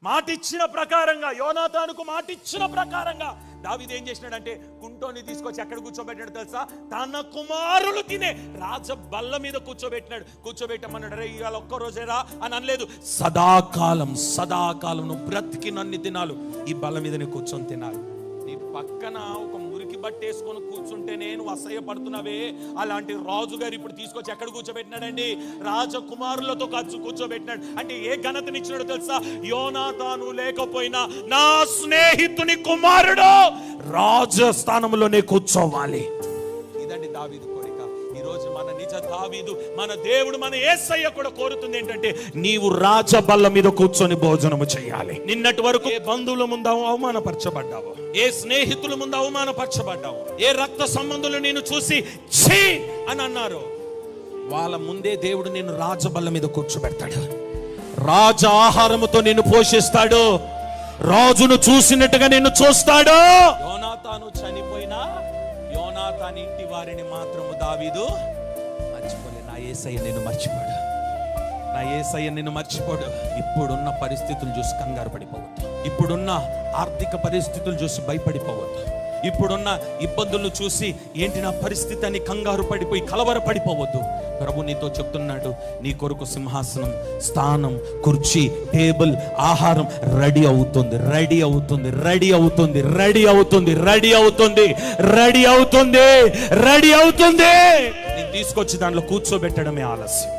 మాటిచ్చిన ప్రకారంగా, యోనాతానుకు మాటిచ్చిన ప్రకారంగా దావీదు ఏం చేసినాడంటే కుంటోని తీసుకొచ్చి ఎక్కడ కూర్చోబెట్టాడు తెలుసా? తన కుమారులు తినే రాజ బల్ల మీద కూర్చోబెట్టమన్నాడు. రే ఇవాళ ఒక్క రోజేరా అని అనలేదు. సదాకాలం నువ్వు బ్రతికినన్ని దినాలు ఈ బల్ల మీదనే కూర్చొని తినాలి. నీ పక్కన ఒక మురికి బట్టేసుకొని కూర్చుంటేనే నువ్వు అసహ్యపడుతున్నావే, అలాంటి రాజుగారు ఇప్పుడు తీసుకొచ్చి ఎక్కడ కూర్చోబెట్టినాడండి? రాజకుమారులతో కూర్చోబెట్టినాడు. అంటే ఏ ఘనతనిచ్చినాడో తెలుసా? యోనాతాను లేకపోయినా నా స్నేహితుని కుమారుడు రాజస్థానంలోనే కూర్చోవాలి. ఇదండి దావీదు కోరిక. ఈ రోజు మన నిజ దావీదు, మన దేవుడు, మన యేసయ్య కూడా కోరుతుంది ఏంటంటే నీవు రాజబల్ల మీద కూర్చొని భోజనము చేయాలి. నిన్నటి వరకు ఏ బంధువుల ముందు అవమానపరచబడ్డావు, ఏ స్నేహితుల ముందు అవమానపరచబడ్డావు, ఏ రక్త సంబంధులు నేను చూసి ఛీ అని అన్నారు, వాళ్ళ ముందే దేవుడు నిన్ను రాజబల్ల మీద కూర్చోబెడతాడు. రాజ ఆహారముతో నిన్ను పోషిస్తాడు. రాజును చూసినట్టుగా నిన్ను చూస్తాడు. యోనాతాను చనిపోయినా యోనాతాను ఇంటి వారిని మాత్రము దావీదు మర్చిపోలే. నా యేసయ్య నిన్ను మర్చిపోడు, నా యేసయ్య నిన్ను మర్చిపోడు. ఇప్పుడున్న పరిస్థితులు చూసి కంగారు పడిపోవద్దు. ఇప్పుడున్న ఆర్థిక పరిస్థితులు చూసి భయపడిపోవద్దు. ఇప్పుడున్న ఇబ్బందులను చూసి ఏంటి నా పరిస్థితి అని కంగారు పడిపోయి కలవరపడిపోవద్దు. ప్రభు నీతో చెప్తున్నాడు, నీ కొరకు సింహాసనం, స్థానం, కుర్చీ, టేబుల్, ఆహారం రెడీ అవుతుంది, రెడీ అవుతుంది, రెడీ అవుతుంది, రెడీ అవుతుంది, రెడీ అవుతుంది, రెడీ అవుతుంది, రెడీ అవుతుంది. నేను తీసుకొచ్చి దాంట్లో కూర్చోబెట్టడమే ఆలస్యం.